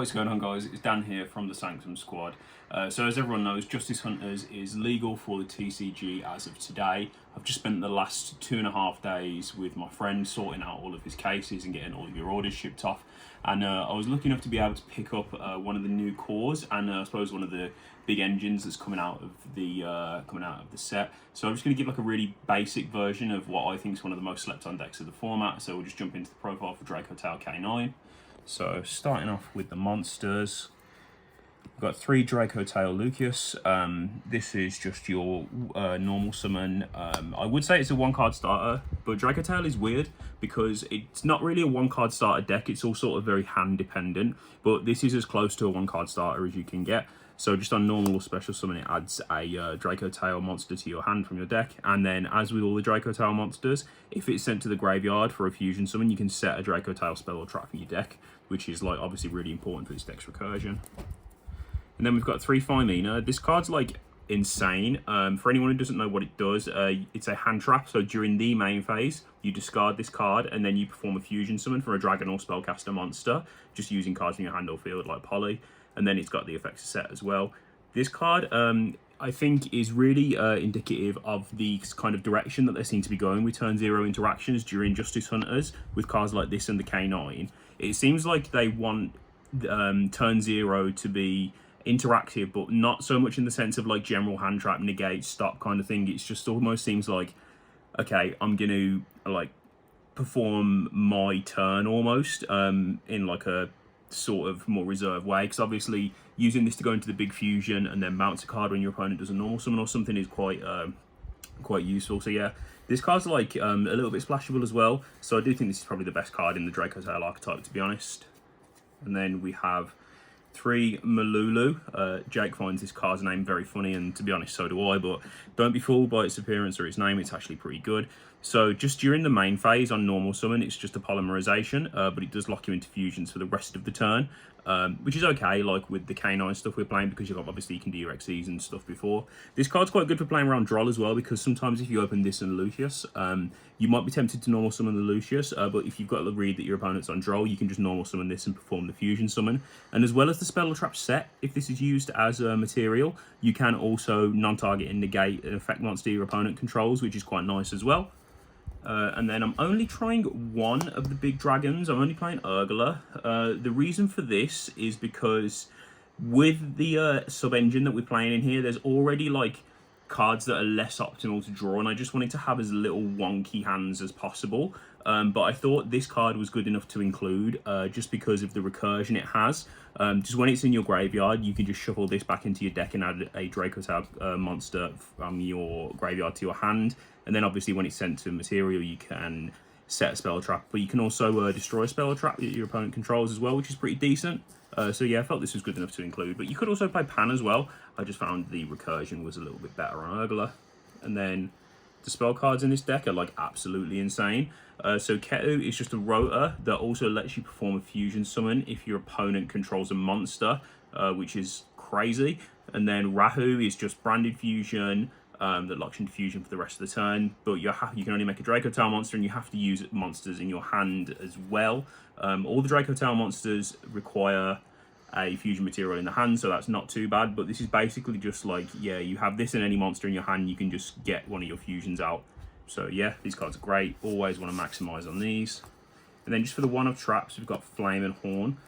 What's going on, guys? It's Dan here from the Sanctum squad. So as everyone knows, Justice Hunters is legal for the TCG as of today. I've just spent the last 2.5 days with my friend sorting out all of his cases and getting all of your orders shipped off. And I was lucky enough to be able to pick up one of the new cores and I suppose one of the big engines that's coming out of the set. So I'm just going to give like a really basic version of what I think is one of the most slept on decks of the format. So we'll just jump into the profile for Dracotail K9. So starting off with the monsters, we've got 3 Dracotail Lucius. This is just your normal summon. I would say it's a 1-card starter, but Dracotail is weird because it's not really a 1-card starter deck. It's all sort of very hand dependent, but this is as close to a 1-card starter as you can get. So just on normal or special summon, it adds a Dracotail monster to your hand from your deck. And then, as with all the Dracotail monsters, if it's sent to the graveyard for a fusion summon, you can set a Dracotail spell or trap from your deck, which is like obviously really important for this deck's recursion. And then we've got 3 Phymena. This card's like insane. For anyone who doesn't know what it does, it's a hand trap. So during the main phase, you discard this card and then you perform a fusion summon for a dragon or spellcaster monster, just using cards from your hand or field like Poly. And then it's got the effects set as well. This card, I think, is really indicative of the kind of direction that they seem to be going with turn 0 interactions during Justice Hunters with cards like this and the K9. It seems like they want turn 0 to be interactive, but not so much in the sense of like general hand trap, negate, stop kind of thing. It's just almost seems like, okay, I'm going to like perform my turn almost in like a sort of more reserved way, because obviously using this to go into the big fusion and then bounce a card when your opponent does a normal summon or something is quite useful. So yeah, this card's like a little bit splashable as well, so I do think this is probably the best card in the Dracotail archetype, to be honest. And then we have 3 Malulu. Jake finds this card's name very funny, and to be honest, so do I, but don't be fooled by its appearance or its name. It's actually pretty good. So just during the main phase on normal summon, it's just a polymerization, but it does lock you into fusions for the rest of the turn, which is okay, like with the K9 stuff we're playing, because obviously you can do your XEs and stuff before. This card's quite good for playing around Droll as well, because sometimes if you open this and Lucius, you might be tempted to normal summon the Lucius, but if you've got the read that your opponent's on Droll, you can just normal summon this and perform the fusion summon. And as well as the spell or trap set, if this is used as a material, you can also non-target and negate an effect monster your opponent controls, which is quite nice as well. And then I'm only trying one of the big dragons. I'm only playing Urgula. The reason for this is because with the sub-engine that we're playing in here, there's already like cards that are less optimal to draw, and I just wanted to have as little wonky hands as possible. But I thought this card was good enough to include just because of the recursion it has. Just when it's in your graveyard, you can just shuffle this back into your deck and add a Dracotail monster from your graveyard to your hand. And then obviously when it's sent to material, you can set a spell trap, but you can also destroy a spell trap that your opponent controls as well, which is pretty decent. So yeah, I felt this was good enough to include, but you could also play Pan as well. I just found the recursion was a little bit better on Urgula. And then the spell cards in this deck are like absolutely insane. So Ketu is just a rotor that also lets you perform a fusion summon if your opponent controls a monster, which is crazy. And then Rahu is just branded fusion that locks into fusion for the rest of the turn, but you can only make a Dracotail monster and you have to use monsters in your hand as well. All the Dracotail monsters require a fusion material in the hand, so that's not too bad, but this is basically just like, yeah, you have this in any monster in your hand, you can just get one of your fusions out. So yeah, these cards are great. Always want to maximize on these. And then just for the one-off traps, we've got Flame and Horn.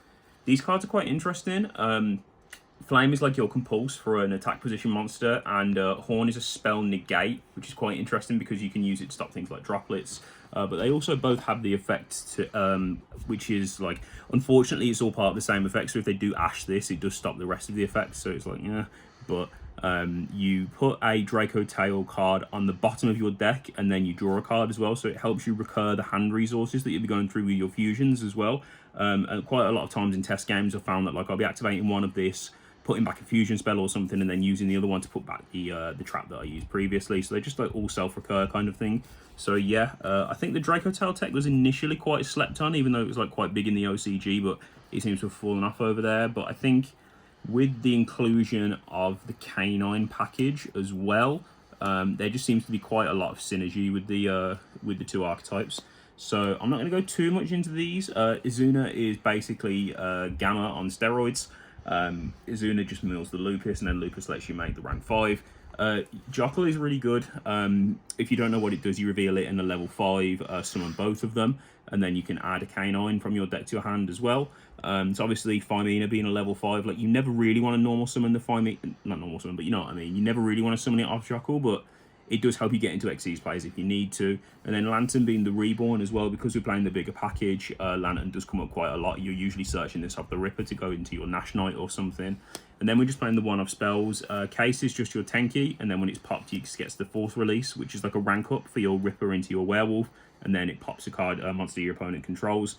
These cards are quite interesting. Flame is like your compulse for an attack position monster, and Horn is a spell negate, which is quite interesting because you can use it to stop things like droplets. But they also both have the effect to, which is like, unfortunately, it's all part of the same effect. So if they do ash this, it does stop the rest of the effects. So it's like, yeah, but you put a Dracotail card on the bottom of your deck, and then you draw a card as well. So it helps you recur the hand resources that you'll be going through with your fusions as well. And quite a lot of times in test games, I've found that like I'll be activating one of this, putting back a fusion spell or something, and then using the other one to put back the trap that I used previously. So they just like all self-recur kind of thing. So yeah, I think the Dracotail tech was initially quite slept on, even though it was like quite big in the OCG, but it seems to have fallen off over there. But I think with the inclusion of the K9 package as well, there just seems to be quite a lot of synergy with the two archetypes. So I'm not going to go too much into these. Izuna is basically Gamma on steroids. Izuna just mills the Lupus, and then Lupus lets you make the rank 5. Jockle is really good. If you don't know what it does, you reveal it in a level 5, summon both of them, and then you can add a canine from your deck to your hand as well. So obviously Phimina being a level 5, like you never really want to normal summon the Phimina, not normal summon, but you know what I mean. You never really want to summon it off Jockle, but it does help you get into Xyz plays if you need to. And then Lantern being the Reborn as well, because we're playing the bigger package, Lantern does come up quite a lot. You're usually searching this off the Ripper to go into your Nash Knight or something. And then we're just playing the one-off spells. Case is just your Tenki, and then when it's popped, it gets the 4th release, which is like a rank up for your Ripper into your Werewolf, and then it pops a card, a monster your opponent controls.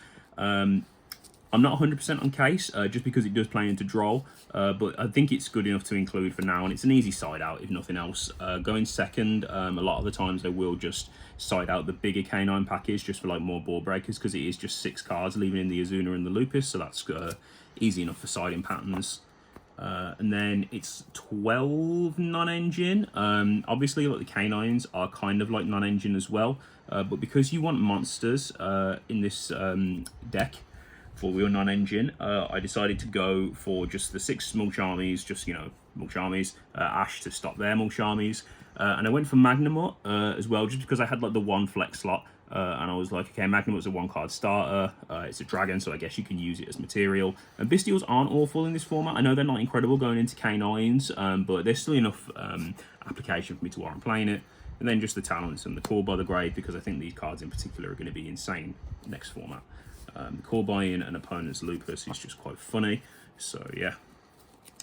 I'm not 100% on Case, just because it does play into Droll, but I think it's good enough to include for now, and it's an easy side out, if nothing else. Going second, a lot of the times they will just side out the bigger Canine package, just for like more board breakers, because it is just 6 cards, leaving in the Izuna and the Lupus, so that's easy enough for siding patterns. And then it's 12 non-engine. Obviously, like the Canines are kind of like non-engine as well, but because you want monsters in this deck, for your non-engine, I decided to go for just the 6 Mulcharmies, just, you know, Mulcharmies, Ash to stop their Mulcharmies. And I went for Magnamut as well, just because I had like the 1 flex slot. And I was like, okay, Magnamut's a 1-card starter. It's a dragon, so I guess you can use it as material. And Bystials aren't awful in this format. I know they're not incredible going into K9s, but there's still enough application for me to warrant playing it. And then just the talents and the core by the grade, because I think these cards in particular are going to be insane next format. The core buy-in and opponent's Lupus is just quite funny. So yeah.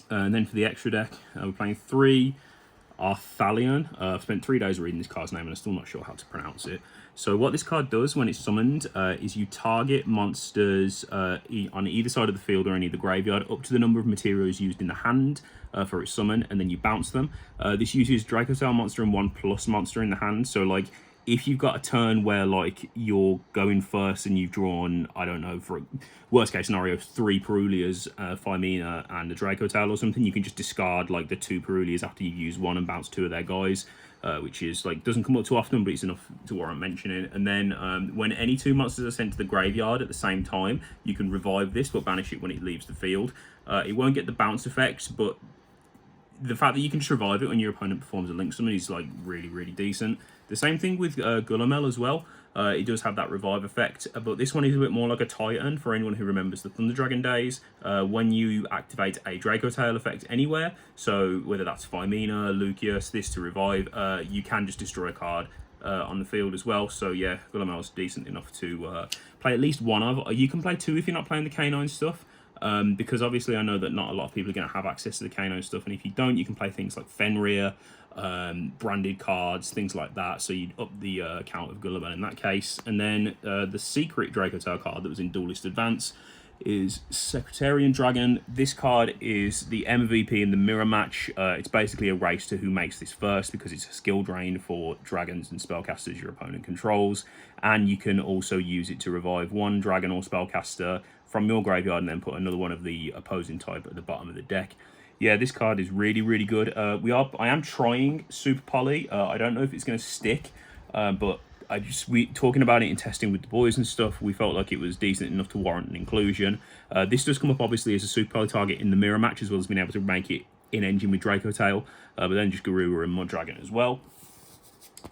And then for the extra deck, we're playing 3 Arthalion. I've spent 3 days reading this card's name and I'm still not sure how to pronounce it. So what this card does when it's summoned is you target monsters on either side of the field or any of the graveyard up to the number of materials used in the hand for its summon, and then you bounce them. This uses Dracotail monster and 1+ monster in the hand. So like, if you've got a turn where like you're going first and you've drawn, I don't know, for worst case scenario, 3 Perulias, Phimina and a Dracotail or something, you can just discard like the 2 Perulias after you've used 1 and bounce 2 of their guys, which is like, doesn't come up too often, but it's enough to warrant mentioning. And then when any 2 monsters are sent to the graveyard at the same time, you can revive this but banish it when it leaves the field. It won't get the bounce effect, but the fact that you can just revive it when your opponent performs a link summon is like really, really decent. The same thing with Gulamel as well. It does have that revive effect, but this one is a bit more like a Titan for anyone who remembers the Thunder Dragon days. When you activate a Dracotail effect anywhere, so whether that's Phimina, Lucius, this to revive, you can just destroy a card on the field as well. So yeah, Gulamel's decent enough to play at least 1 of. You can play 2 if you're not playing the Canine stuff. Because obviously I know that not a lot of people are going to have access to the Kano stuff, and if you don't, you can play things like Fenrir, branded cards, things like that, so you'd up the count of Gulliver in that case. And then the secret Dracotail card that was in Duelist Advance is Secretarian Dragon. This card is the MVP in the mirror match. It's basically a race to who makes this first, because it's a skill drain for dragons and spellcasters your opponent controls, and you can also use it to revive 1 dragon or spellcaster from your graveyard and then put another one of the opposing type at the bottom of the deck. Yeah, this card is really, really good. I am trying Super Poly. I don't know if it's going to stick, but talking about it and testing with the boys and stuff, we felt like it was decent enough to warrant an inclusion. This does come up obviously as a Super Poly target in the mirror match, as well as being able to make it in engine with Dracotail, but then just Garura and Mud Dragon as well.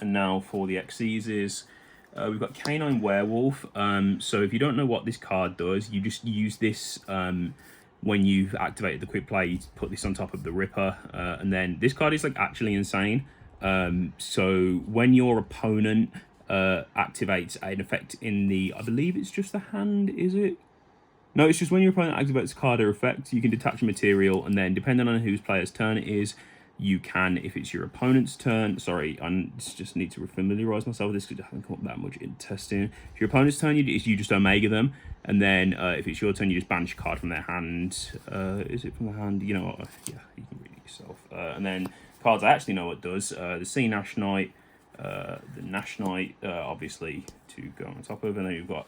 And now for the Xyzes. We've got Canine Werewolf. So if you don't know what this card does, you just use this when you've activated the quick play. You put this on top of the Ripper, and then this card is like actually insane. So when your opponent activates an effect in the, I believe it's just the hand, is it? No, it's just when your opponent activates a card or effect, you can detach a material, and then depending on whose player's turn it is, you can, if it's your opponent's turn, sorry, I just need to familiarise myself with this because I haven't come up that much in testing. If your opponent's turn, you just Omega them, and then if it's your turn, you just banish a card from their hand. Is it from the hand? You know what? Yeah, you can read it yourself. And then cards I actually know what does. The Sea Nash Knight, the Nash Knight, obviously, to go on top of, and then you've got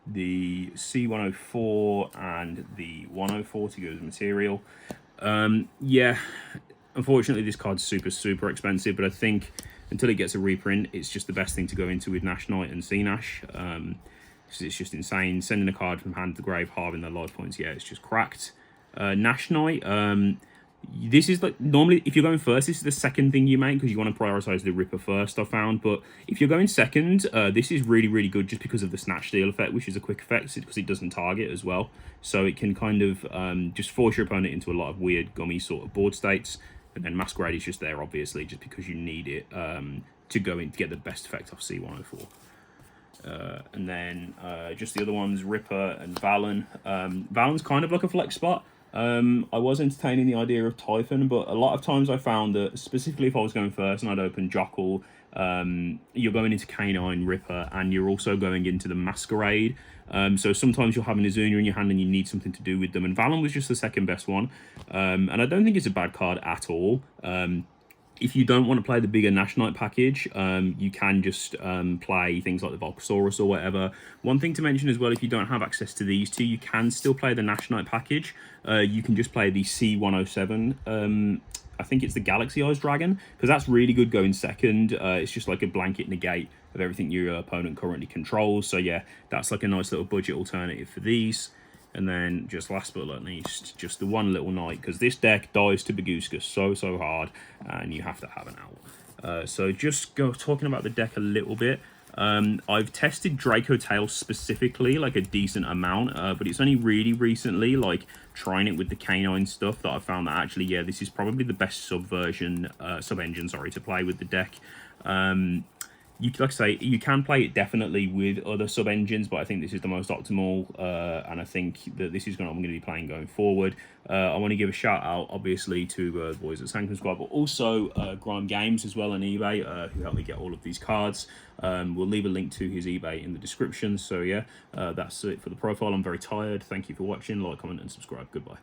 the C104 and the 104 to go as material. Yeah. Unfortunately, this card's super, super expensive, but I think until it gets a reprint, it's just the best thing to go into with Nash Knight and Sea Nash. It's just insane. Sending a card from hand to the grave, halving their life points, yeah, it's just cracked. Nash Knight, this is like, normally if you're going first, this is the second thing you make because you want to prioritize the Ripper first, I found. But if you're going second, this is really, really good just because of the Snatch Steal effect, which is a quick effect because it doesn't target as well. So it can kind of just force your opponent into a lot of weird, gummy sort of board states. And then Masquerade is just there, obviously, just because you need it to go in to get the best effect off C104. And then just the other ones, Ripper and Valen. Valen's kind of like a flex spot. I was entertaining the idea of Typhon, but a lot of times I found that, specifically if I was going first and I'd open Jockle, you're going into Canine, Ripper, and you're also going into the Masquerade. So sometimes you'll have an Azuna in your hand and you need something to do with them. And Valen was just the second best one. And I don't think it's a bad card at all. If you don't want to play the bigger Nash Knight package, you can just play things like the Volcasaurus or whatever. One thing to mention as well, if you don't have access to these two, you can still play the Nash Knight package. You can just play the C107. I think it's the Galaxy Eyes Dragon, because that's really good going second. It's just like a blanket negate of everything your opponent currently controls. So yeah, that's like a nice little budget alternative for these. And then just last but not least, just the one little knight, because this deck dies to Bagooska so hard, and you have to have an owl. So just talking about the deck a little bit. I've tested Draco Tale specifically, like a decent amount, but it's only really recently, like trying it with the canine stuff, that I found that actually, yeah, this is probably the best sub-engine, to play with the deck. Like I say, you can play it definitely with other sub-engines, but I think this is the most optimal, and I think that this is what I'm going to be playing going forward. I want to give a shout out, obviously, to the boys at Sanctum Squad, but also Grime Games as well on eBay, who helped me get all of these cards. We'll leave a link to his eBay in the description. So yeah, that's it for the profile. I'm very tired. Thank you for watching. Like, comment, and subscribe. Goodbye.